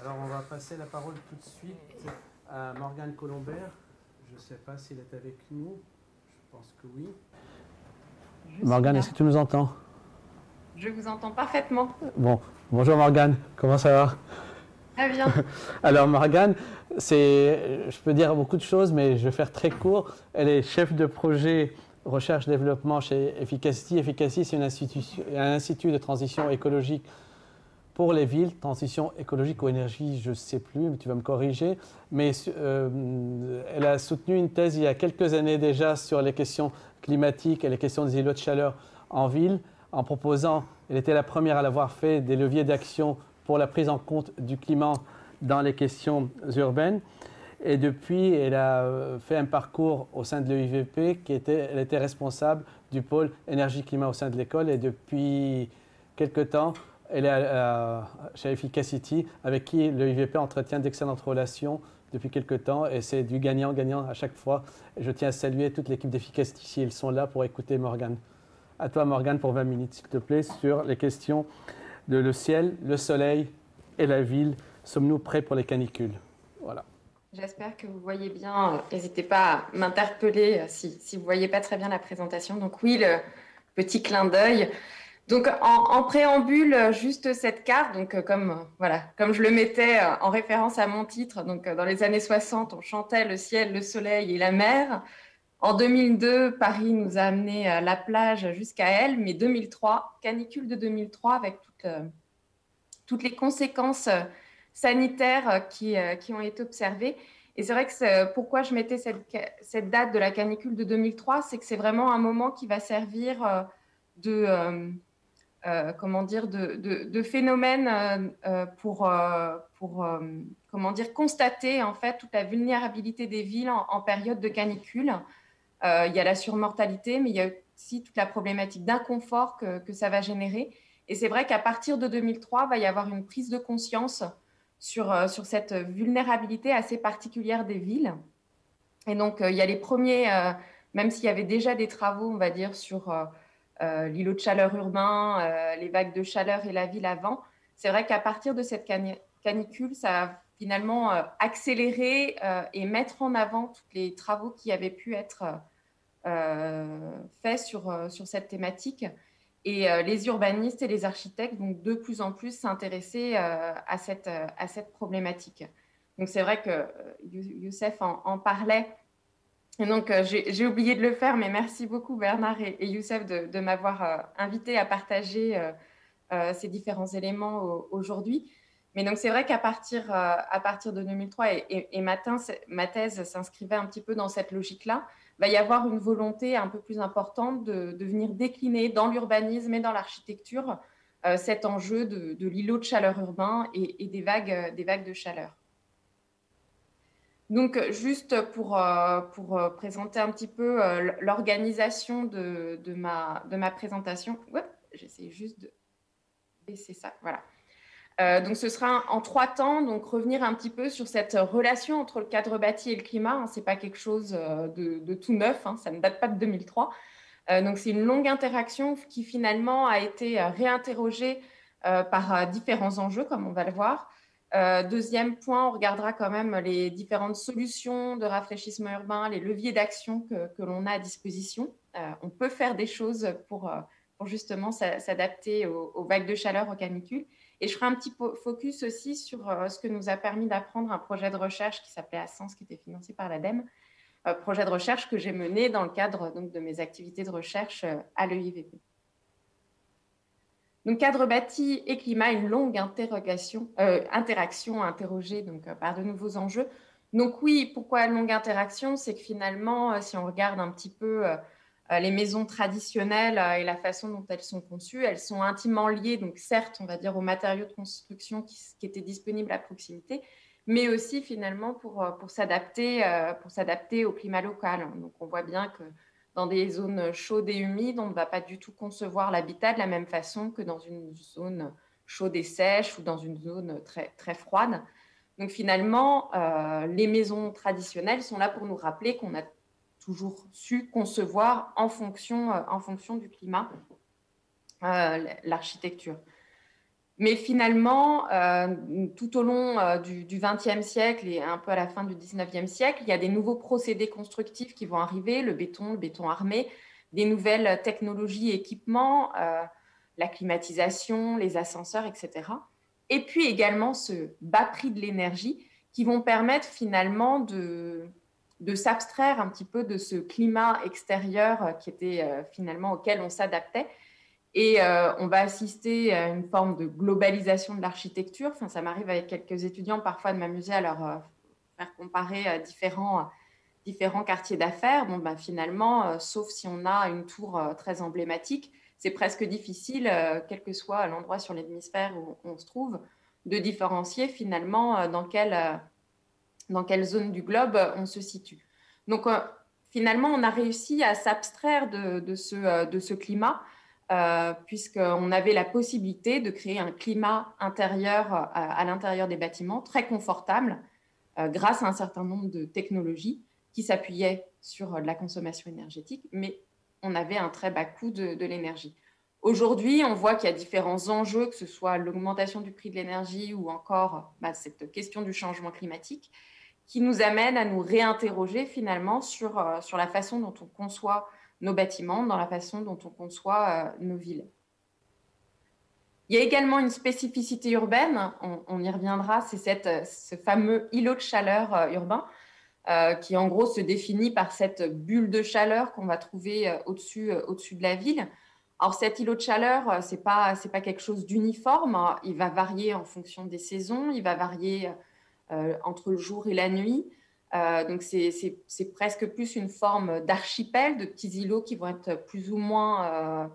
Alors, on va passer la parole tout de suite à Morgane Colombert. Je ne sais pas s'il est avec nous. Je pense que oui. Morgane, est-ce que tu nous entends? Je vous entends parfaitement. Bon, bonjour Morgane, comment ça va? Très bien. Alors Morgane, je peux dire beaucoup de choses, mais je vais faire très court. Elle est chef de projet recherche-développement chez Efficacity. Efficacity, c'est un institut de transition écologique pour les villes, transition écologique ou énergie, je ne sais plus, mais tu vas me corriger. Mais elle a soutenu une thèse il y a quelques années déjà sur les questions climatiques et les questions des îlots de chaleur en ville, en proposant, elle était la première à l'avoir fait, des leviers d'action pour la prise en compte du climat dans les questions urbaines. Et depuis, elle a fait un parcours au sein de l'EIVP, elle était responsable du pôle énergie-climat au sein de l'école. Et depuis quelque temps, elle est chez Efficacity, avec qui l'EIVP entretient d'excellentes relations depuis quelque temps. Et c'est du gagnant-gagnant à chaque fois. Et je tiens à saluer toute l'équipe d'Efficacity si ils sont là pour écouter Morgane. À toi, Morgane, pour 20 minutes, s'il te plaît, sur les questions de le ciel, le soleil et la ville. Sommes-nous prêts pour les canicules? Voilà. J'espère que vous voyez bien. N'hésitez pas à m'interpeller si vous ne voyez pas très bien la présentation. Donc oui, le petit clin d'œil. Donc en préambule, juste cette carte, donc comme je le mettais en référence à mon titre, donc dans les années 60, on chantait le ciel, le soleil et la mer. En 2002, Paris nous a amené la plage jusqu'à elle, mais 2003, canicule de 2003 avec toutes les conséquences sanitaires qui ont été observées. Et c'est vrai que pourquoi je mettais cette date de la canicule de 2003, c'est que c'est vraiment un moment qui va servir comment dire, de phénomène pour comment dire, constater en fait toute la vulnérabilité des villes en période de canicule. Il y a la surmortalité, mais il y a aussi toute la problématique d'inconfort que ça va générer. Et c'est vrai qu'à partir de 2003, il va y avoir une prise de conscience sur cette vulnérabilité assez particulière des villes. Et donc, il y a les premiers, même s'il y avait déjà des travaux, on va dire, sur l'îlot de chaleur urbain, les vagues de chaleur et la ville avant, c'est vrai qu'à partir de cette canicule, ça a finalement accéléré et mettre en avant tous les travaux qui avaient pu être fait sur cette thématique. Et les urbanistes et les architectes vont de plus en plus s'intéresser à cette problématique. Donc c'est vrai que Youssef en parlait. Et donc j'ai oublié de le faire, mais merci beaucoup Bernard et Youssef de m'avoir invité à partager ces différents éléments aujourd'hui. Mais donc c'est vrai à partir de 2003 et ma thèse s'inscrivait un petit peu dans cette logique-là, va y avoir une volonté un peu plus importante de venir décliner dans l'urbanisme et dans l'architecture cet enjeu de l'îlot de chaleur urbain et des vagues de chaleur. Donc, juste pour présenter un petit peu l'organisation de ma présentation. Ouais, j'essaie juste de baisser ça. Voilà. Donc, ce sera en 3 temps. Donc, revenir un petit peu sur cette relation entre le cadre bâti et le climat. Hein, ce n'est pas quelque chose de tout neuf. Hein, ça ne date pas de 2003. Donc, c'est une longue interaction qui finalement a été réinterrogée par différents enjeux, comme on va le voir. Deuxième point, on regardera quand même les différentes solutions de rafraîchissement urbain, les leviers d'action que l'on a à disposition. On peut faire des choses pour justement s'adapter aux vagues de chaleur, aux canicules. Et je ferai un petit focus aussi sur ce que nous a permis d'apprendre un projet de recherche qui s'appelait Ascens, qui était financé par l'ADEME, projet de recherche que j'ai mené dans le cadre donc, de mes activités de recherche à l'EIVP. Donc, cadre bâti et climat, une longue interaction interrogée donc, par de nouveaux enjeux. Donc oui, pourquoi longue interaction? C'est que finalement, si on regarde un petit peu les maisons traditionnelles et la façon dont elles sont conçues, elles sont intimement liées, donc certes, on va dire aux matériaux de construction qui étaient disponibles à proximité, mais aussi finalement pour s'adapter au climat local. Donc on voit bien que dans des zones chaudes et humides, on ne va pas du tout concevoir l'habitat de la même façon que dans une zone chaude et sèche ou dans une zone très, très froide. Donc finalement, les maisons traditionnelles sont là pour nous rappeler qu'on a toujours su concevoir en fonction du climat l'architecture. Mais finalement, tout au long du XXe siècle et un peu à la fin du XIXe siècle, il y a des nouveaux procédés constructifs qui vont arriver, le béton armé, des nouvelles technologies et équipements, la climatisation, les ascenseurs, etc. Et puis également ce bas prix de l'énergie qui vont permettre finalement de s'abstraire un petit peu de ce climat extérieur qui était finalement auquel on s'adaptait. Et on va assister à une forme de globalisation de l'architecture. Enfin, ça m'arrive avec quelques étudiants parfois de m'amuser à leur faire comparer différents quartiers d'affaires. Bon, ben, finalement, sauf si on a une tour très emblématique, c'est presque difficile, quel que soit l'endroit sur l'hémisphère où on se trouve, de différencier finalement dans quelle zone du globe on se situe. Donc, finalement, on a réussi à s'abstraire de ce climat puisqu'on avait la possibilité de créer un climat intérieur à l'intérieur des bâtiments très confortable grâce à un certain nombre de technologies qui s'appuyaient sur la consommation énergétique, mais on avait un très bas coût de l'énergie. Aujourd'hui, on voit qu'il y a différents enjeux, que ce soit l'augmentation du prix de l'énergie ou encore cette question du changement climatique, qui nous amène à nous réinterroger finalement sur la façon dont on conçoit nos bâtiments, dans la façon dont on conçoit nos villes. Il y a également une spécificité urbaine, on y reviendra, c'est ce fameux îlot de chaleur urbain qui en gros se définit par cette bulle de chaleur qu'on va trouver au-dessus de la ville. Alors cet îlot de chaleur, c'est pas quelque chose d'uniforme, il va varier en fonction des saisons, il va varier entre le jour et la nuit. Donc c'est presque plus une forme d'archipel, de petits îlots qui vont être plus ou moins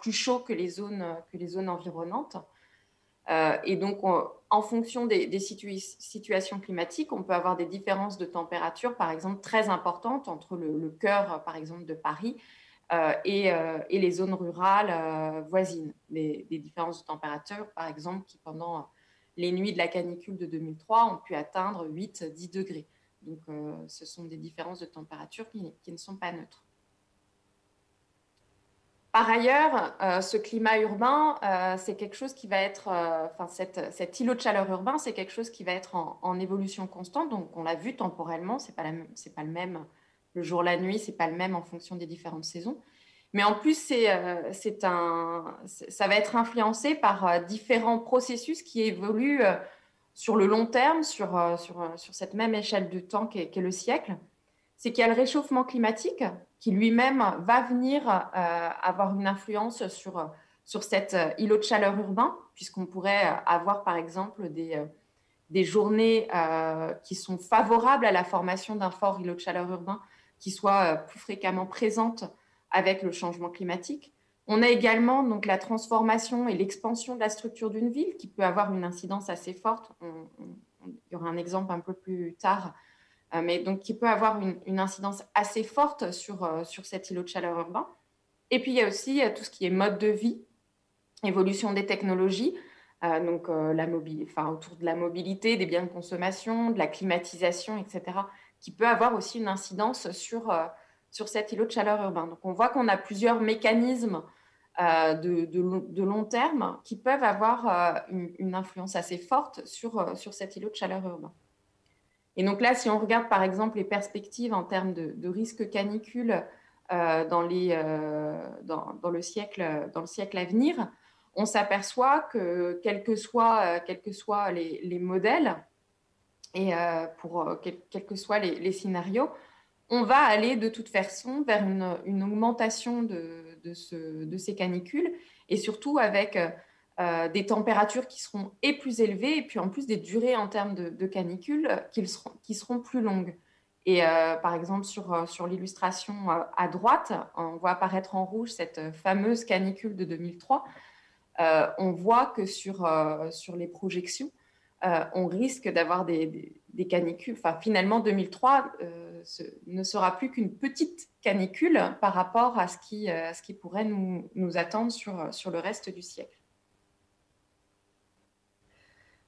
plus chauds que les zones environnantes. Et donc, en fonction des situations climatiques, on peut avoir des différences de température, par exemple, très importantes entre le cœur, par exemple, de Paris et les zones rurales voisines. Des différences de température, par exemple, qui pendant les nuits de la canicule de 2003 ont pu atteindre 8-10 degrés. Donc, ce sont des différences de température qui ne sont pas neutres. Par ailleurs, ce climat urbain, c'est quelque chose qui va être, cet îlot de chaleur urbain, c'est quelque chose qui va être en évolution constante. Donc, on l'a vu temporellement, c'est pas le même le jour, la nuit, c'est pas le même en fonction des différentes saisons. Mais en plus, ça va être influencé par différents processus qui évoluent sur le long terme, sur cette même échelle de temps qu'est le siècle. C'est qu'il y a le réchauffement climatique qui lui-même va venir avoir une influence sur cet îlot de chaleur urbain, puisqu'on pourrait avoir par exemple des journées qui sont favorables à la formation d'un fort îlot de chaleur urbain qui soit plus fréquemment présente avec le changement climatique. On a également donc la transformation et l'expansion de la structure d'une ville qui peut avoir une incidence assez forte. Il y aura un exemple un peu plus tard, mais donc qui peut avoir une incidence assez forte sur cet îlot de chaleur urbain. Et puis il y a aussi tout ce qui est mode de vie, évolution des technologies, donc autour de la mobilité, des biens de consommation, de la climatisation, etc., qui peut avoir aussi une incidence sur cet îlot de chaleur urbain. Donc on voit qu'on a plusieurs mécanismes de long terme qui peuvent avoir une influence assez forte sur cet îlot de chaleur urbain. Et donc là, si on regarde par exemple les perspectives en termes de risque canicule dans le siècle à venir, on s'aperçoit que quels que soient les modèles et quels que soient les scénarios, on va aller de toute façon vers une augmentation de ces canicules et surtout avec des températures qui seront plus élevées et puis en plus des durées en termes de canicules qui seront plus longues. Et par exemple, sur l'illustration à droite, on voit apparaître en rouge cette fameuse canicule de 2003. On voit que sur les projections, on risque d'avoir des canicules. Enfin, finalement, 2003 ne sera plus qu'une petite canicule par rapport à ce qui pourrait nous attendre sur le reste du siècle.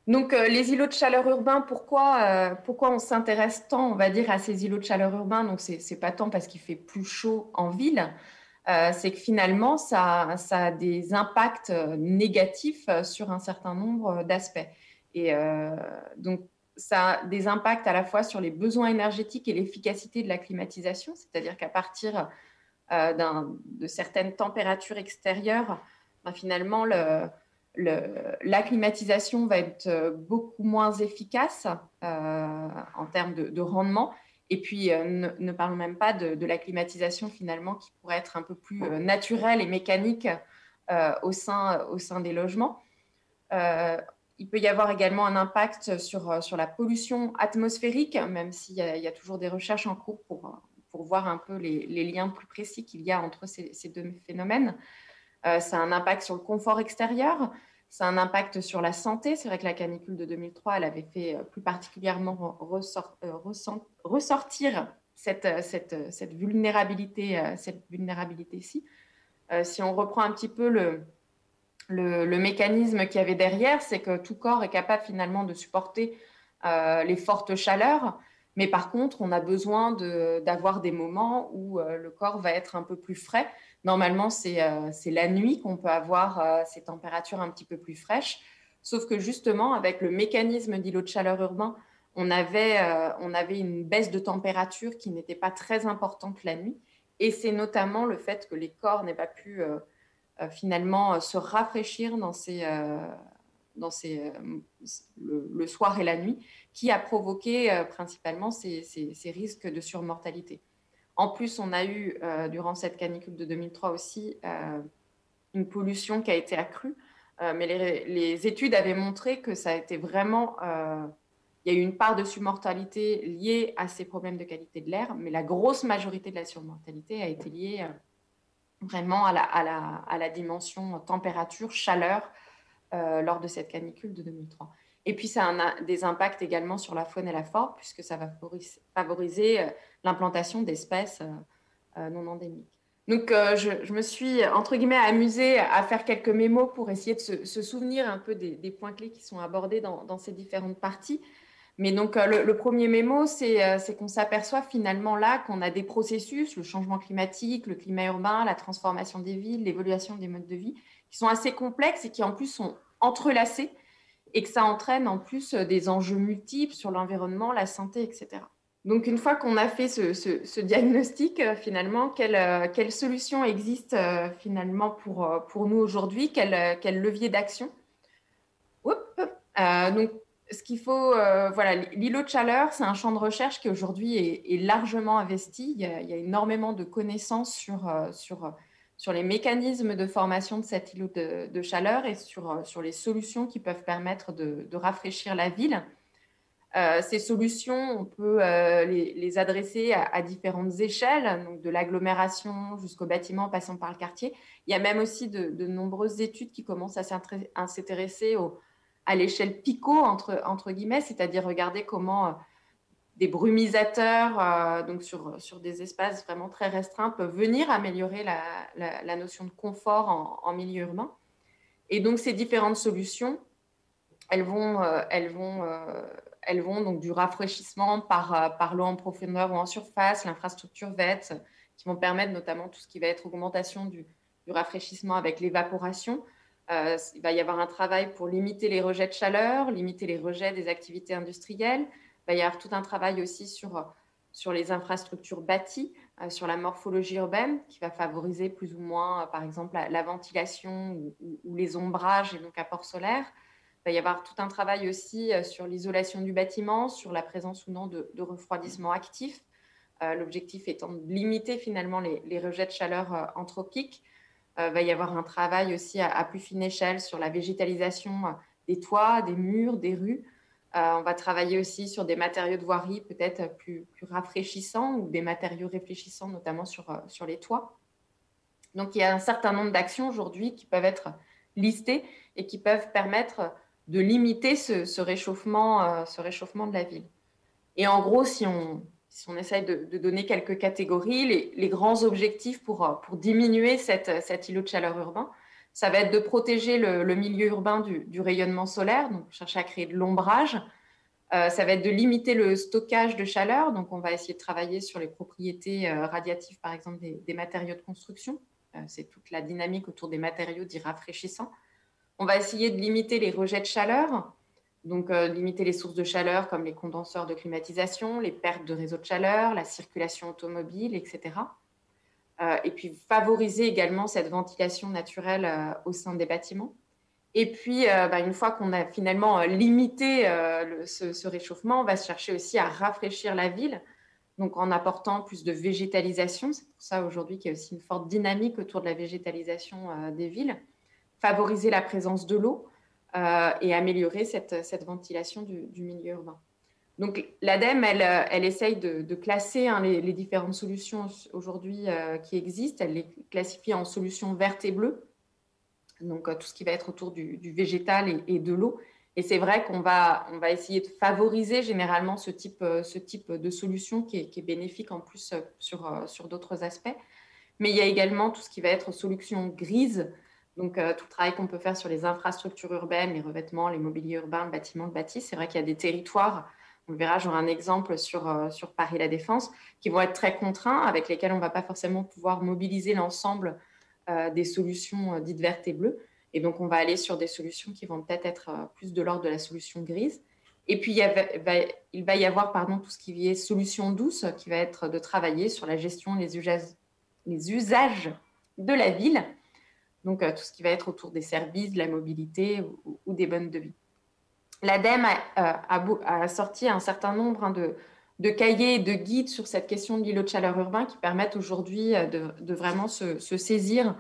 Donc, les îlots de chaleur urbains, pourquoi on s'intéresse tant, on va dire, à ces îlots de chaleur urbains? Donc, c'est pas tant parce qu'il fait plus chaud en ville, c'est que finalement, ça a des impacts négatifs sur un certain nombre d'aspects. Et donc, ça a des impacts à la fois sur les besoins énergétiques et l'efficacité de la climatisation, c'est-à-dire qu'à partir de certaines températures extérieures, ben, finalement, la climatisation va être beaucoup moins efficace en termes de rendement. Et puis, ne parlons même pas de la climatisation finalement qui pourrait être un peu plus naturelle et mécanique au sein des logements. Il peut y avoir également un impact sur la pollution atmosphérique, même s'il y a toujours des recherches en cours pour voir un peu les liens plus précis qu'il y a entre ces deux phénomènes. Ça a un impact sur le confort extérieur, ça a un impact sur la santé. C'est vrai que la canicule de 2003, elle avait fait plus particulièrement ressortir cette vulnérabilité-ci. Si on reprend un petit peu le mécanisme qu'il y avait derrière, c'est que tout corps est capable finalement de supporter les fortes chaleurs, mais par contre, on a besoin d'avoir des moments où le corps va être un peu plus frais. Normalement, c'est la nuit qu'on peut avoir ces températures un petit peu plus fraîches, sauf que justement, avec le mécanisme d'îlot de chaleur urbain, on avait une baisse de température qui n'était pas très importante la nuit, et c'est notamment le fait que les corps n'aient pas pu finalement se rafraîchir le soir et la nuit, qui a provoqué principalement ces risques de surmortalité. En plus, on a eu, durant cette canicule de 2003 aussi, une pollution qui a été accrue, mais les études avaient montré que ça a été vraiment... il y a eu une part de surmortalité liée à ces problèmes de qualité de l'air, mais la grosse majorité de la surmortalité a été liée vraiment à la dimension température, chaleur, lors de cette canicule de 2003. Et puis, ça a des impacts également sur la faune et la flore, puisque ça va favoriser l'implantation d'espèces non endémiques. Donc, je me suis, entre guillemets, amusée à faire quelques mémos pour essayer de se souvenir un peu des points clés qui sont abordés dans ces différentes parties. Mais donc, le premier mémo, c'est qu'on s'aperçoit finalement là qu'on a des processus, le changement climatique, le climat urbain, la transformation des villes, l'évolution des modes de vie, qui sont assez complexes et qui en plus sont entrelacés, et que ça entraîne en plus des enjeux multiples sur l'environnement, la santé, etc. Donc, une fois qu'on a fait ce diagnostic, finalement, quelles solutions existent finalement pour nous aujourd'hui, quel levier d'action? Donc, ce qu'il faut, voilà, l'îlot de chaleur, c'est un champ de recherche qui aujourd'hui est largement investi. Il y a énormément de connaissances sur les mécanismes de formation de cet îlot de chaleur et sur les solutions qui peuvent permettre de rafraîchir la ville. Ces solutions, on peut les adresser à différentes échelles, donc de l'agglomération jusqu'au bâtiment, passant par le quartier. Il y a même aussi de nombreuses études qui commencent à s'intéresser à l'échelle PICO, entre guillemets, c'est-à-dire regarder comment des brumisateurs, donc sur des espaces vraiment très restreints, peuvent venir améliorer la notion de confort en milieu urbain. Et donc, ces différentes solutions, elles vont donc du rafraîchissement par l'eau en profondeur ou en surface, l'infrastructure verte, qui vont permettre notamment tout ce qui va être augmentation du rafraîchissement avec l'évaporation. Il va y avoir un travail pour limiter les rejets de chaleur, limiter les rejets des activités industrielles. Il va y avoir tout un travail aussi sur les infrastructures bâties, sur la morphologie urbaine, qui va favoriser plus ou moins, par exemple, la ventilation ou les ombrages et donc apports solaires. Il va y avoir tout un travail aussi sur l'isolation du bâtiment, sur la présence ou non de refroidissement actif. L'objectif étant de limiter finalement les rejets de chaleur anthropiques. Va y avoir un travail aussi à plus fine échelle sur la végétalisation des toits, des murs, des rues. On va travailler aussi sur des matériaux de voirie peut-être plus rafraîchissants ou des matériaux réfléchissants, notamment sur les toits. Donc, il y a un certain nombre d'actions aujourd'hui qui peuvent être listées et qui peuvent permettre de limiter ce réchauffement de la ville. Et en gros, si on essaye de donner quelques catégories, les grands objectifs pour diminuer cet îlot de chaleur urbain, ça va être de protéger le milieu urbain du rayonnement solaire, donc chercher à créer de l'ombrage. Ça va être de limiter le stockage de chaleur, donc on va essayer de travailler sur les propriétés radiatives, par exemple, des matériaux de construction. c'est toute la dynamique autour des matériaux dits rafraîchissants. On va essayer de limiter les rejets de chaleur, donc limiter les sources de chaleur comme les condenseurs de climatisation, les pertes de réseaux de chaleur, la circulation automobile, etc. Et puis favoriser également cette ventilation naturelle au sein des bâtiments. Et puis, une fois qu'on a finalement limité ce réchauffement, on va se chercher aussi à rafraîchir la ville, donc en apportant plus de végétalisation. C'est pour ça aujourd'hui qu'il y a aussi une forte dynamique autour de la végétalisation des villes. Favoriser la présence de l'eau et améliorer cette ventilation du milieu urbain. Donc l'ADEME, elle essaye de classer les différentes solutions aujourd'hui qui existent. Elle les classifie en solutions vertes et bleues, donc tout ce qui va être autour du végétal et de l'eau. Et c'est vrai qu'on va essayer de favoriser généralement ce type de solution qui est bénéfique en plus sur d'autres aspects. Mais il y a également tout ce qui va être solution grise, donc tout le travail qu'on peut faire sur les infrastructures urbaines, les revêtements, les mobiliers urbains, le bâtiment, le bâti. C'est vrai qu'il y a des territoires, on le verra, j'aurai un exemple sur Paris La Défense, qui vont être très contraints, avec lesquels on ne va pas forcément pouvoir mobiliser l'ensemble des solutions dites vertes et bleues. Et donc, on va aller sur des solutions qui vont peut-être être plus de l'ordre de la solution grise. Et puis, il va y avoir tout ce qui est solution douce, qui va être de travailler sur la gestion, les usages de la ville. Donc, tout ce qui va être autour des services, de la mobilité ou des bonnes de vie. L'ADEME a sorti un certain nombre de cahiers et de guides sur cette question de l'îlot de chaleur urbain qui permettent aujourd'hui de vraiment se saisir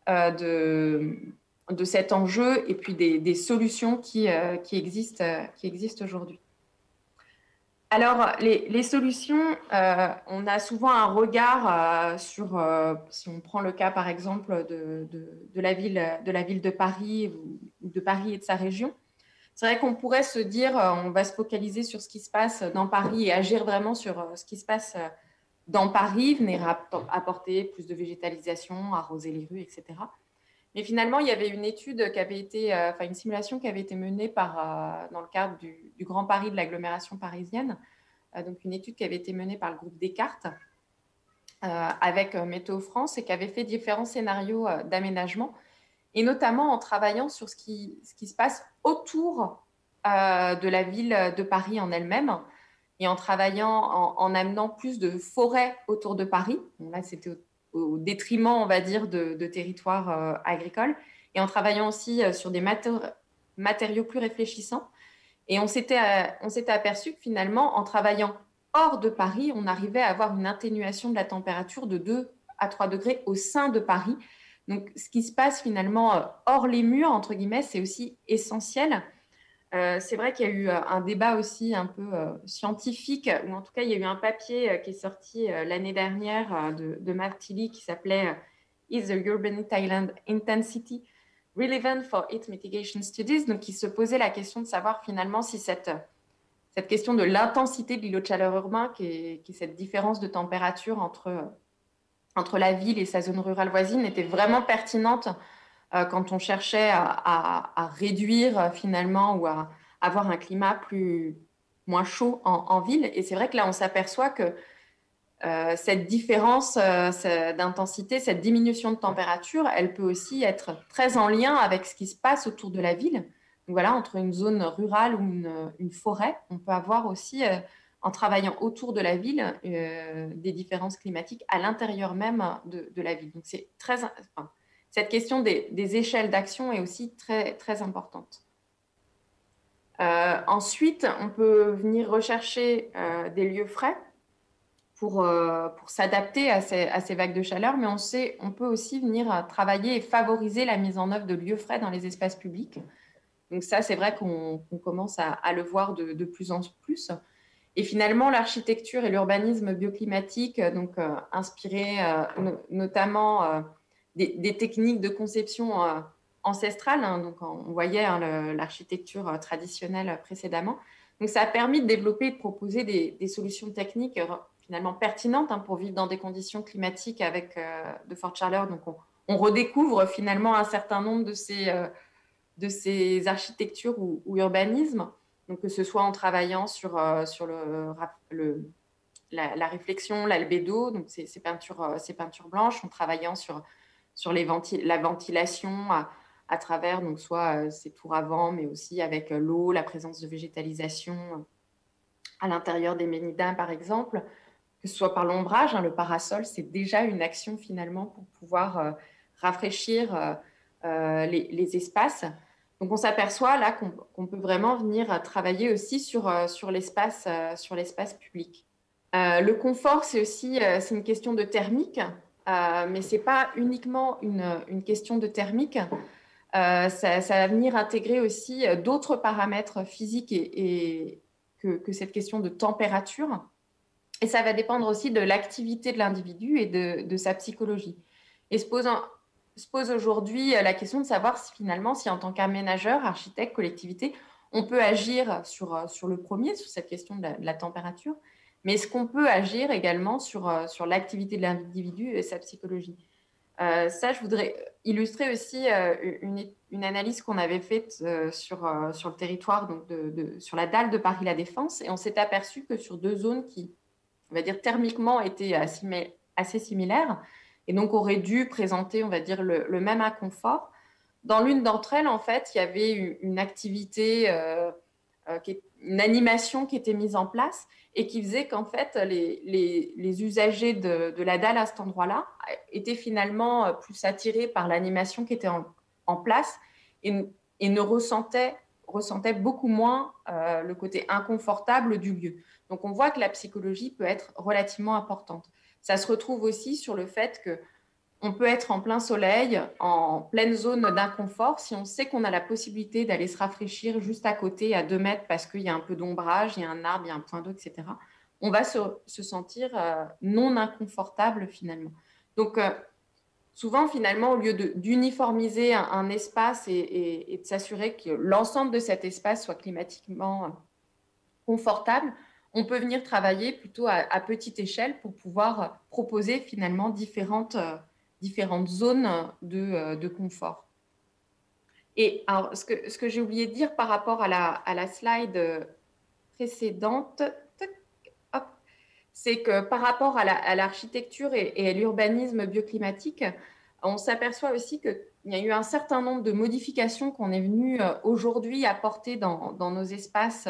de cet enjeu et puis des solutions qui existent aujourd'hui. Alors, les solutions, on a souvent un regard sur, si on prend le cas par exemple de la ville de Paris ou de Paris et de sa région. C'est vrai qu'on pourrait se dire, on va se focaliser sur ce qui se passe dans Paris et agir vraiment sur ce qui se passe dans Paris, venir apporter plus de végétalisation, arroser les rues, etc. Mais finalement, il y avait une étude qui avait été, une simulation qui avait été menée dans le cadre du Grand Paris de l'agglomération parisienne, donc une étude qui avait été menée par le groupe Descartes avec Météo France et qui avait fait différents scénarios d'aménagement, et notamment en travaillant sur ce qui se passe autour de la ville de Paris en elle-même, et en travaillant, en amenant plus de forêts autour de Paris. Bon, là, c'était au détriment, on va dire, de territoires agricoles, et en travaillant aussi sur des matériaux plus réfléchissants. Et on s'était aperçu que finalement, en travaillant hors de Paris, on arrivait à avoir une atténuation de la température de 2 à 3 degrés au sein de Paris. Donc, ce qui se passe finalement hors les murs, entre guillemets, c'est aussi essentiel. C'est vrai qu'il y a eu un débat aussi un peu scientifique, ou en tout cas, il y a eu un papier qui est sorti l'année dernière de Matt Tilley qui s'appelait Is the Urban Thailand Intensity Relevant for Heat Mitigation Studies, donc qui se posait la question de savoir finalement si cette question de l'intensité de l'îlot de chaleur urbain, qui est cette différence de température entre la ville et sa zone rurale voisine, était vraiment pertinente quand on cherchait à réduire finalement ou à avoir un climat moins chaud en ville. Et c'est vrai que là, on s'aperçoit que cette différence d'intensité, cette diminution de température, elle peut aussi être très en lien avec ce qui se passe autour de la ville. Donc voilà, entre une zone rurale ou une forêt, on peut avoir aussi, en travaillant autour de la ville, des différences climatiques à l'intérieur même de la ville. Donc c'est cette question des échelles d'action est aussi très, très importante. Ensuite, on peut venir rechercher des lieux frais pour s'adapter à ces vagues de chaleur, mais on peut aussi venir travailler et favoriser la mise en œuvre de lieux frais dans les espaces publics. Donc ça, c'est vrai qu'on commence à le voir de plus en plus. Et finalement, l'architecture et l'urbanisme bioclimatique, donc inspirés notamment des techniques de conception ancestrales, hein, donc on voyait l'architecture traditionnelle précédemment. Donc ça a permis de développer et de proposer des solutions techniques finalement pertinentes pour vivre dans des conditions climatiques avec de fortes chaleurs. Donc on redécouvre finalement un certain nombre de ces architectures ou urbanismes, donc que ce soit en travaillant sur la réflexion, l'albédo, donc ces peintures blanches, en travaillant sur sur la ventilation à travers donc soit ces tours à vent, mais aussi avec l'eau, la présence de végétalisation à l'intérieur des ménidas, par exemple, que ce soit par l'ombrage. Le parasol, c'est déjà une action finalement pour pouvoir rafraîchir les espaces. Donc, on s'aperçoit là qu'on peut vraiment venir travailler aussi sur l'espace public. Le confort, c'est aussi c'est une question de thermique, mais ce n'est pas uniquement une question de thermique. Ça va venir intégrer aussi d'autres paramètres physiques que cette question de température. Et ça va dépendre aussi de l'activité de l'individu et de sa psychologie. Et se pose aujourd'hui la question de savoir si finalement, si en tant qu'aménageur, architecte, collectivité, on peut agir sur le premier, sur cette question de la température, mais est-ce qu'on peut agir également sur l'activité de l'individu et sa psychologie? Ça, je voudrais illustrer aussi une analyse qu'on avait faite sur le territoire, donc sur la dalle de Paris La Défense, et on s'est aperçu que sur 2 zones qui, on va dire, thermiquement étaient assez similaires, et donc auraient dû présenter, on va dire, le même inconfort. Dans l'une d'entre elles, en fait, il y avait une activité, une animation qui était mise en place et qui faisait qu'en fait, les usagers de la dalle à cet endroit-là étaient finalement plus attirés par l'animation qui était en place et ne ressentaient beaucoup moins le côté inconfortable du lieu. Donc, on voit que la psychologie peut être relativement importante. Ça se retrouve aussi sur le fait qu'on peut être en plein soleil, en pleine zone d'inconfort, si on sait qu'on a la possibilité d'aller se rafraîchir juste à côté, à 2 mètres, parce qu'il y a un peu d'ombrage, il y a un arbre, il y a un point d'eau, etc. On va se sentir non inconfortable finalement. Donc, souvent, finalement, au lieu d'uniformiser un espace et de s'assurer que l'ensemble de cet espace soit climatiquement confortable, on peut venir travailler plutôt à petite échelle pour pouvoir proposer finalement différentes zones de confort. Et alors, ce que j'ai oublié de dire par rapport à la slide précédente, c'est que par rapport à l'architecture et à l'urbanisme bioclimatique, on s'aperçoit aussi qu'il y a eu un certain nombre de modifications qu'on est venu aujourd'hui apporter dans nos espaces,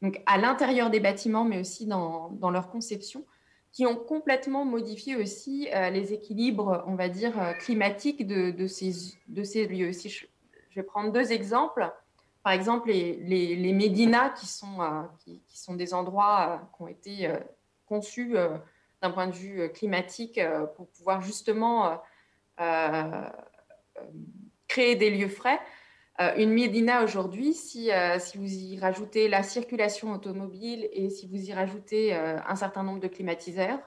donc à l'intérieur des bâtiments, mais aussi dans leur conception, qui ont complètement modifié aussi les équilibres, on va dire, climatiques de ces lieux. Si je vais prendre 2 exemples. Par exemple, les médinas, qui sont des endroits qui ont été conçus d'un point de vue climatique pour pouvoir justement créer des lieux frais. Une médina aujourd'hui, si vous y rajoutez la circulation automobile et si vous y rajoutez un certain nombre de climatiseurs,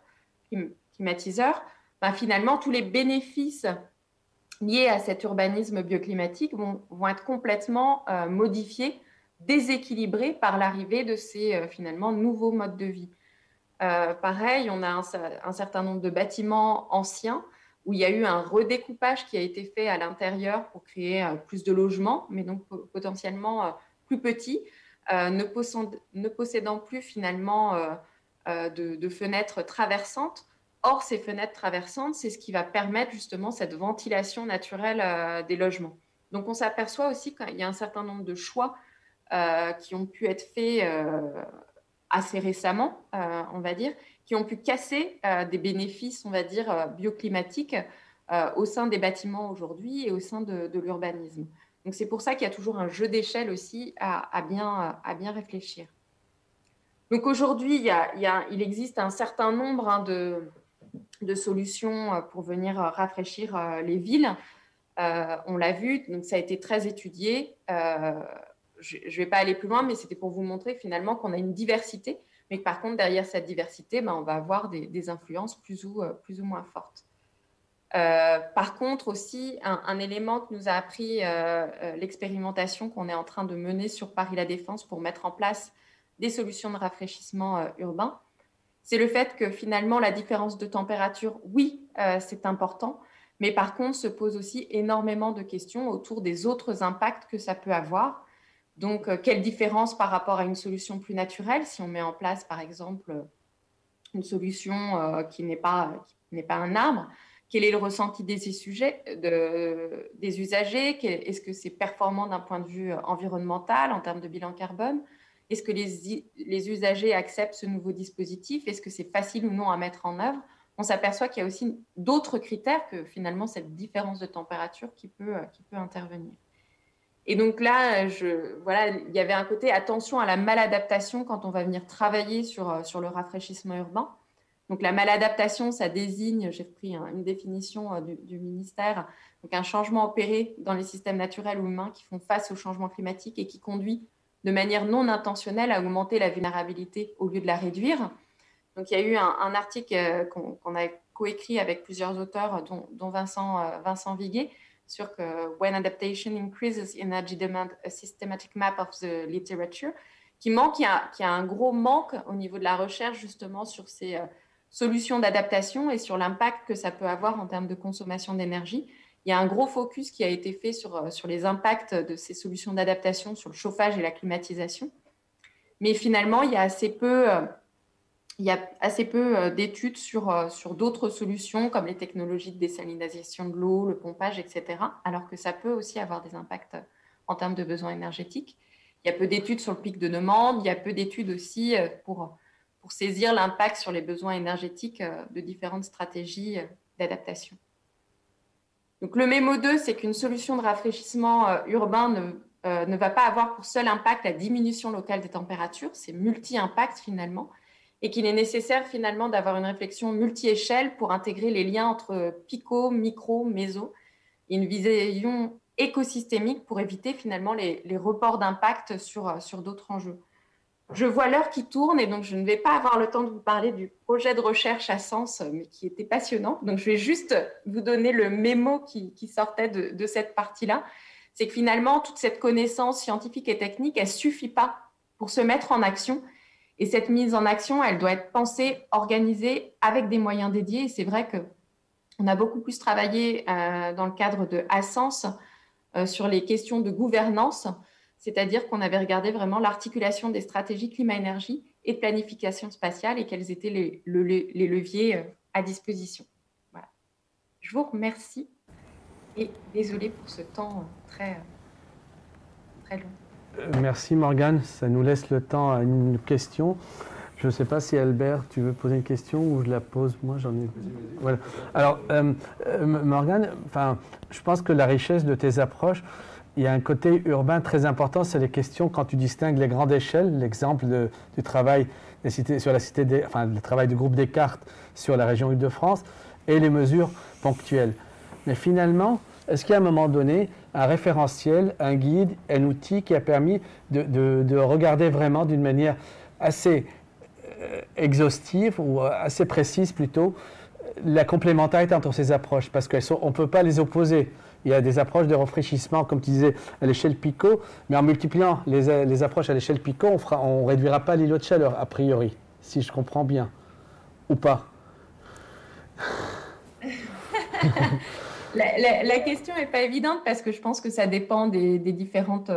ben finalement, tous les bénéfices liés à cet urbanisme bioclimatique vont être complètement modifiés, déséquilibrés par l'arrivée de ces finalement nouveaux modes de vie. Pareil, on a un certain nombre de bâtiments anciens où il y a eu un redécoupage qui a été fait à l'intérieur pour créer plus de logements, mais donc potentiellement plus petits, ne possédant plus finalement de fenêtres traversantes. Or, ces fenêtres traversantes, c'est ce qui va permettre justement cette ventilation naturelle des logements. Donc, on s'aperçoit aussi qu'il y a un certain nombre de choix qui ont pu être faits assez récemment, on va dire, qui ont pu casser des bénéfices, on va dire, bioclimatiques au sein des bâtiments aujourd'hui et au sein de l'urbanisme. Donc, c'est pour ça qu'il y a toujours un jeu d'échelle aussi à bien réfléchir. Donc, aujourd'hui, il existe un certain nombre de solutions pour venir rafraîchir les villes. On l'a vu, donc ça a été très étudié. Je ne vais pas aller plus loin, mais c'était pour vous montrer finalement qu'on a une diversité, mais que par contre, derrière cette diversité, on va avoir des influences plus ou moins fortes. Par contre, aussi, un élément que nous a appris l'expérimentation qu'on est en train de mener sur Paris La Défense pour mettre en place des solutions de rafraîchissement urbain, c'est le fait que finalement, la différence de température, oui, c'est important, mais par contre, se pose aussi énormément de questions autour des autres impacts que ça peut avoir. Donc, quelle différence par rapport à une solution plus naturelle, si on met en place, par exemple, une solution qui n'est pas un arbre? quel est le ressenti des usagers, est-ce que c'est performant d'un point de vue environnemental en termes de bilan carbone, est-ce que les usagers acceptent ce nouveau dispositif, est-ce que c'est facile ou non à mettre en œuvre. On s'aperçoit qu'il y a aussi d'autres critères que finalement cette différence de température qui peut intervenir. Et donc là, voilà, il y avait un côté attention à la maladaptation quand on va venir travailler sur le rafraîchissement urbain. Donc la maladaptation, ça désigne, j'ai pris une définition du ministère, donc un changement opéré dans les systèmes naturels ou humains qui font face au changement climatique et qui conduit de manière non intentionnelle à augmenter la vulnérabilité au lieu de la réduire. Donc il y a eu un article qu'on a coécrit avec plusieurs auteurs, dont Vincent Viguet, sur que When Adaptation Increases Energy Demand, a Systematic Map of the Literature, qu'il y a un gros manque au niveau de la recherche justement sur ces solutions d'adaptation et sur l'impact que ça peut avoir en termes de consommation d'énergie. Il y a un gros focus qui a été fait sur les impacts de ces solutions d'adaptation sur le chauffage et la climatisation. Mais finalement, il y a assez peu d'études sur d'autres solutions comme les technologies de désalinisation de l'eau, le pompage, etc. Alors que ça peut aussi avoir des impacts en termes de besoins énergétiques. Il y a peu d'études sur le pic de demande, il y a peu d'études aussi pour saisir l'impact sur les besoins énergétiques de différentes stratégies d'adaptation. Donc le mémo 2, c'est qu'une solution de rafraîchissement urbain ne va pas avoir pour seul impact la diminution locale des températures, c'est multi-impact finalement, et qu'il est nécessaire finalement d'avoir une réflexion multi-échelle pour intégrer les liens entre pico, micro, méso, et une vision écosystémique pour éviter finalement les reports d'impact sur d'autres enjeux. Je vois l'heure qui tourne et donc je ne vais pas avoir le temps de vous parler du projet de recherche à Sens, mais qui était passionnant. Donc je vais juste vous donner le mémo qui sortait de cette partie-là. C'est que finalement, toute cette connaissance scientifique et technique, elle ne suffit pas pour se mettre en action. Et cette mise en action, elle doit être pensée, organisée avec des moyens dédiés. Et c'est vrai qu'on a beaucoup plus travaillé dans le cadre de Assens sur les questions de gouvernance, c'est-à-dire qu'on avait regardé vraiment l'articulation des stratégies climat-énergie et de planification spatiale et quels étaient les leviers à disposition. Voilà. Je vous remercie et désolée pour ce temps très long. Merci Morgane, ça nous laisse le temps à une question. Je ne sais pas si Albert, tu veux poser une question ou je la pose moi, j'en ai. Voilà. Alors, Morgane, je pense que la richesse de tes approches, il y a un côté urbain très important, c'est les questions quand tu distingues les grandes échelles, l'exemple du travail sur la cité le travail du groupe Descartes sur la région Île-de-France et les mesures ponctuelles. Mais finalement, est-ce qu'il y a à un moment donné un référentiel, un guide, un outil qui a permis de regarder vraiment d'une manière assez exhaustive ou assez précise plutôt la complémentarité entre ces approches, parce qu'on ne peut pas les opposer. Il y a des approches de rafraîchissement, comme tu disais, à l'échelle Picot, mais en multipliant les approches à l'échelle Picot, on ne réduira pas l'îlot de chaleur, a priori, si je comprends bien. Ou pas? La question n'est pas évidente parce que je pense que ça dépend des différentes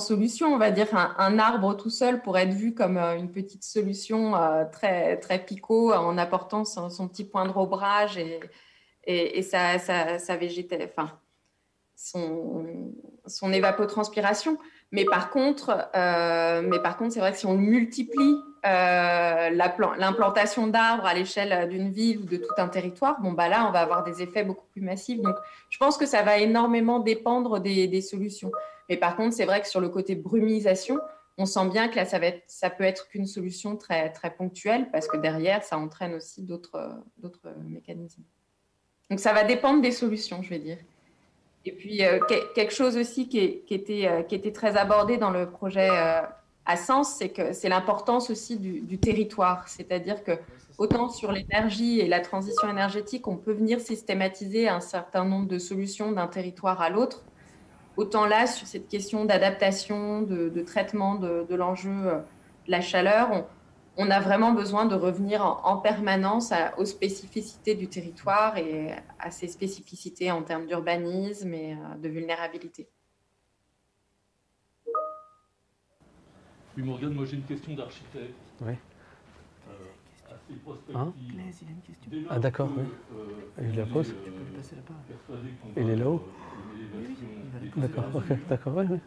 solutions. On va dire un arbre tout seul pourrait être vu comme une petite solution très, très Picot en apportant son petit point de rebrage et sa végétation, enfin, son évapotranspiration. Mais par contre, c'est vrai que si on multiplie l'implantation d'arbres à l'échelle d'une ville ou de tout un territoire, là, on va avoir des effets beaucoup plus massifs. Donc, je pense que ça va énormément dépendre des solutions. Mais par contre, c'est vrai que sur le côté brumisation, on sent bien que là, ça peut être qu'une solution très, très ponctuelle parce que derrière, ça entraîne aussi d'autres mécanismes. Donc, ça va dépendre des solutions, je vais dire. Et puis, quelque chose aussi qui était très abordé dans le projet à Sens, c'est l'importance aussi du territoire. C'est-à-dire que autant sur l'énergie et la transition énergétique, on peut venir systématiser un certain nombre de solutions d'un territoire à l'autre. Autant là, sur cette question d'adaptation, de traitement de l'enjeu de la chaleur, on a vraiment besoin de revenir en permanence aux spécificités du territoire et à ses spécificités en termes d'urbanisme et de vulnérabilité. Oui, Morgane, moi j'ai une question d'architecte. Oui. Assez Hein? Ah d'accord, oui. Il la pose. Il est là-haut. D'accord, ok, d'accord, oui, oui.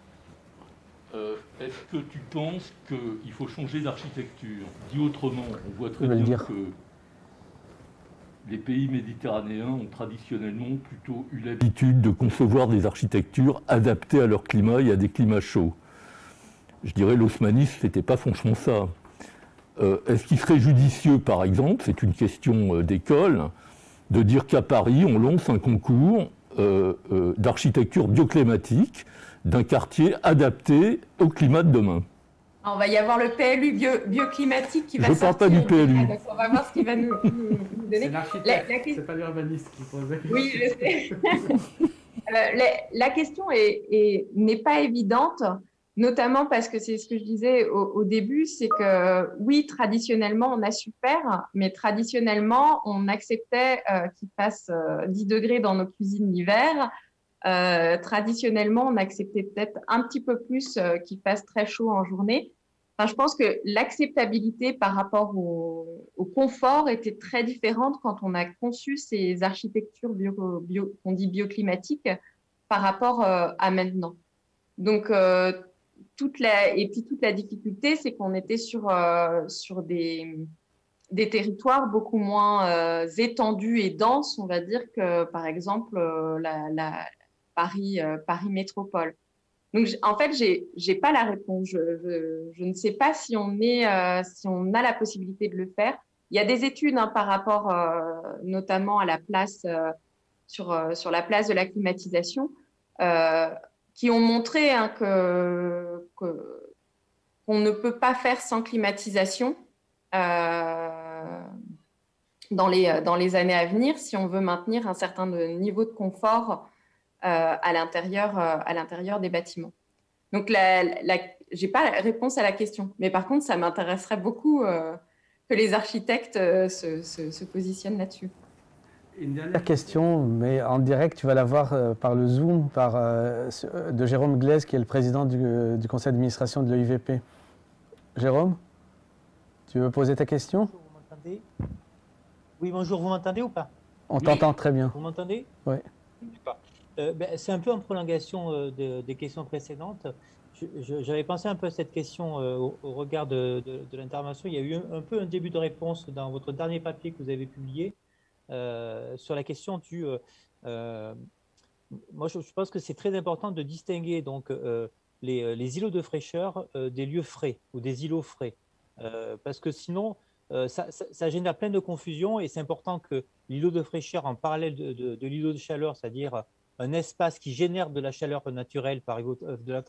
Est-ce que tu penses qu'il faut changer d'architecture? Dit autrement, on voit très Je vais le bien dire. que les pays méditerranéens ont traditionnellement plutôt eu l'habitude de concevoir des architectures adaptées à leur climat et à des climats chauds. Je dirais l'osmanisme, ce n'était pas franchement ça. Est-ce qu'il serait judicieux, par exemple, c'est une question d'école, de dire qu'à Paris, on lance un concours d'architecture bioclimatique d'un quartier adapté au climat de demain? On va y avoir le PLU bioclimatique qui va sortir. Je ne parle pas du PLU. Donc on va voir ce qu'il va nous donner. C'est l'architecte, c'est pas l'urbaniste qui pose. Oui, je sais. La question n'est pas évidente, notamment parce que c'est ce que je disais au début, c'est que oui, traditionnellement, on a su faire, mais traditionnellement, on acceptait qu'il fasse 10 degrés dans nos cuisines l'hiver. Traditionnellement, on acceptait peut-être un petit peu plus qu'il fasse très chaud en journée. Enfin, je pense que l'acceptabilité par rapport au confort était très différente quand on a conçu ces architectures qu'on dit bioclimatiques par rapport à maintenant. Donc, toute la difficulté, c'est qu'on était sur des territoires beaucoup moins étendus et denses, on va dire, que par exemple Paris Métropole. Donc, en fait, j'ai pas la réponse. Je ne sais pas si on a la possibilité de le faire. Il y a des études par rapport notamment à la place sur la place de la climatisation qui ont montré qu'on ne peut pas faire sans climatisation dans les années à venir si on veut maintenir un certain niveau de confort à l'intérieur des bâtiments. Donc, j'ai pas la réponse à la question, mais par contre, ça m'intéresserait beaucoup que les architectes se positionnent là-dessus. Une dernière question, mais en direct, tu vas la voir par le Zoom, de Jérôme Glaise, qui est le président du conseil d'administration de l'EIVP. Jérôme, tu veux poser ta question? Bonjour, vous m'entendez? Oui, bonjour, vous m'entendez ou pas? On t'entend très bien. Vous m'entendez? Oui. C'est un peu en prolongation des questions précédentes. J'avais pensé un peu à cette question au regard de l'intervention. Il y a eu un peu un début de réponse dans votre dernier papier que vous avez publié sur la question du... moi, je pense que c'est très important de distinguer donc, les îlots de fraîcheur des lieux frais ou des îlots frais. Parce que sinon, ça génère plein de confusion et c'est important que l'îlot de fraîcheur en parallèle de l'îlot de chaleur, c'est-à-dire un espace qui génère de la chaleur naturelle, de la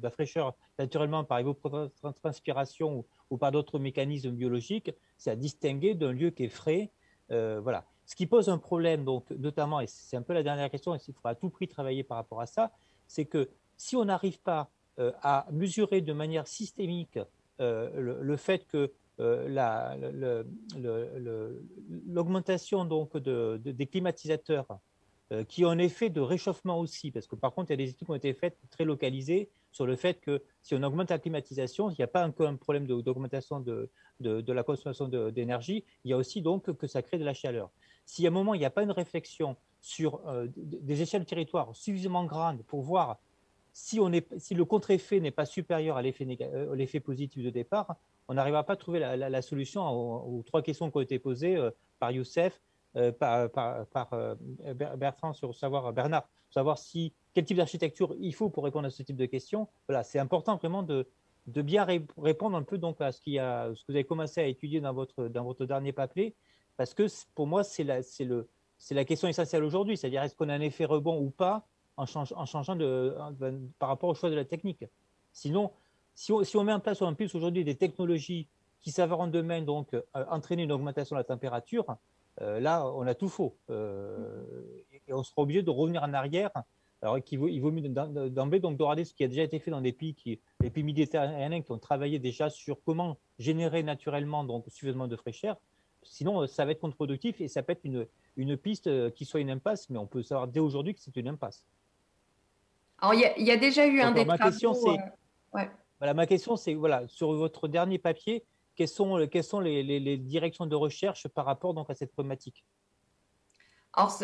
fraîcheur naturellement par évapotranspiration ou par d'autres mécanismes biologiques, c'est à distinguer d'un lieu qui est frais. Voilà. Ce qui pose un problème, donc, notamment, et c'est un peu la dernière question, et il faudra à tout prix travailler par rapport à ça, c'est que si on n'arrive pas à mesurer de manière systémique le fait que l'augmentation donc des climatisateurs qui ont un effet de réchauffement aussi, parce que par contre, il y a des études qui ont été faites très localisées sur le fait que si on augmente la climatisation, il n'y a pas encore un problème d'augmentation de la consommation d'énergie, il y a aussi donc que ça crée de la chaleur. Si à un moment, il n'y a pas une réflexion sur des échelles de territoire suffisamment grandes pour voir si le contre-effet n'est pas supérieur à l'effet positif de départ, on n'arrivera pas à trouver la solution aux trois questions qui ont été posées par Youssef, par Bernard, sur savoir quel type d'architecture il faut pour répondre à ce type de questions. Voilà, c'est important vraiment de bien répondre un peu donc à ce que vous avez commencé à étudier dans votre dernier papier, parce que pour moi, c'est la question essentielle aujourd'hui, c'est-à-dire est-ce qu'on a un effet rebond ou pas en changeant par rapport au choix de la technique. Sinon, si on met en place aujourd'hui des technologies qui s'avèrent demain donc entraîner une augmentation de la température, là, on a tout faux. Et on sera obligé de revenir en arrière. Alors il vaut mieux d'emblée donc de regarder ce qui a déjà été fait dans les pays méditerranéens qui ont travaillé déjà sur comment générer naturellement donc suffisamment de fraîcheur. Sinon, ça va être contre-productif et ça peut être une piste qui soit une impasse, mais on peut savoir dès aujourd'hui que c'est une impasse. Alors, il y a déjà eu un des travaux… Voilà, ma question, c'est, voilà, sur votre dernier papier, quelles sont les directions de recherche par rapport donc, à cette problématique? Alors,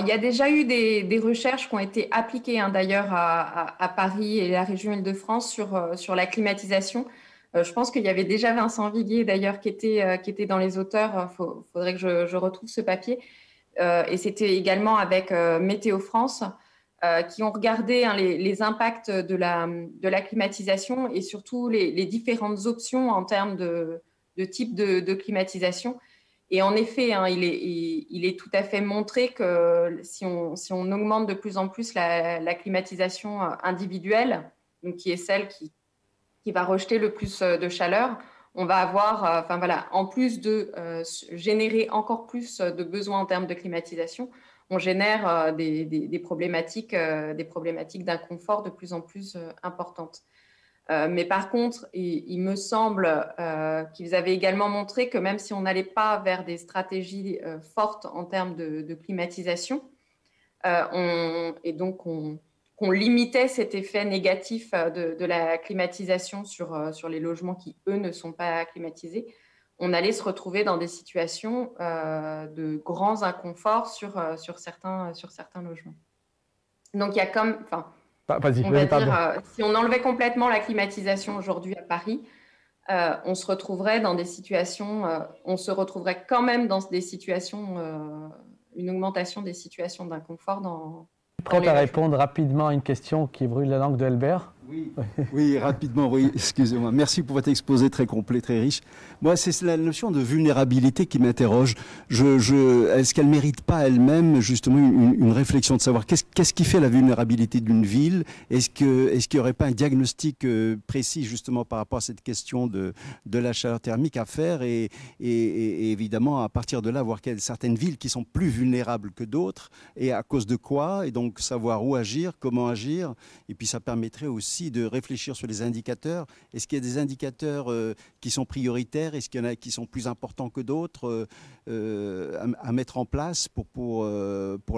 il y a déjà eu des recherches qui ont été appliquées d'ailleurs à Paris et la région Île-de-France sur la climatisation. Je pense qu'il y avait déjà Vincent Viguier d'ailleurs qui était dans les auteurs. Faudrait que je retrouve ce papier. Et c'était également avec Météo France qui ont regardé les impacts de la climatisation et surtout les différentes options en termes de type de climatisation. Et en effet, il est tout à fait montré que si on augmente de plus en plus la climatisation individuelle, donc qui est celle qui va rejeter le plus de chaleur, on va avoir, en plus de générer encore plus de besoins en termes de climatisation, on génère des problématiques d'inconfort de plus en plus importantes. Mais par contre, il me semble qu'ils avaient également montré que même si on n'allait pas vers des stratégies fortes en termes de climatisation, qu'on limitait cet effet négatif de la climatisation sur les logements qui, eux, ne sont pas climatisés, on allait se retrouver dans des situations de grands inconforts sur certains logements. Donc, il y a comme... Vas-y, on va dire, si on enlevait complètement la climatisation aujourd'hui à Paris, on se retrouverait dans des situations, on se retrouverait quand même dans des situations, une augmentation des situations d'inconfort dans prête à répondre rapidement à une question qui brûle la langue de Albert? Oui, rapidement, oui, excusez-moi. Merci pour votre exposé très complet, très riche. Moi, c'est la notion de vulnérabilité qui m'interroge. Est-ce qu'elle ne mérite pas elle-même justement une réflexion de savoir qu'est-ce qui fait la vulnérabilité d'une ville? Est-ce qu'il n'y aurait pas un diagnostic précis justement par rapport à cette question de la chaleur thermique à faire et évidemment à partir de là voir qu'il y a certaines villes qui sont plus vulnérables que d'autres et à cause de quoi, et donc savoir où agir, comment agir, et puis ça permettrait aussi de réfléchir sur les indicateurs. Est-ce qu'il y a des indicateurs qui sont prioritaires? Est-ce qu'il y en a qui sont plus importants que d'autres à mettre en place pour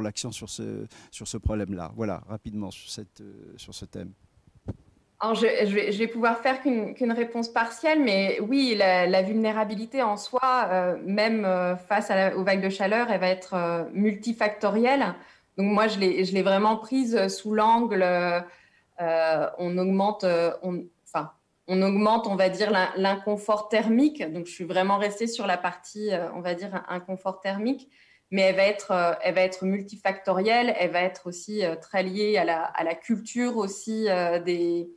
l'action sur ce problème-là? Voilà, rapidement sur ce thème. Alors, je vais pouvoir faire qu'une réponse partielle, mais oui, la vulnérabilité en soi, même face aux vagues de chaleur, elle va être multifactorielle. Donc moi, je l'ai vraiment prise sous l'angle, on augmente, on va dire, l'inconfort thermique. Donc je suis vraiment restée sur la partie, on va dire, inconfort thermique, mais elle va être multifactorielle. Elle va être aussi très liée à la culture aussi des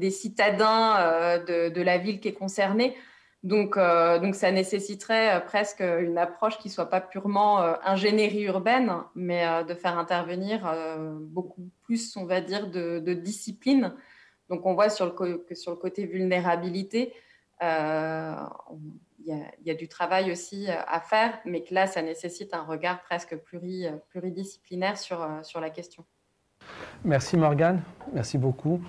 citadins de la ville qui est concernée. Donc ça nécessiterait presque une approche qui ne soit pas purement ingénierie urbaine, mais de faire intervenir beaucoup plus, on va dire, de discipline. Donc on voit que sur le côté vulnérabilité, il y a du travail aussi à faire, mais que là, ça nécessite un regard presque pluridisciplinaire sur la question. Merci Morgane, merci beaucoup.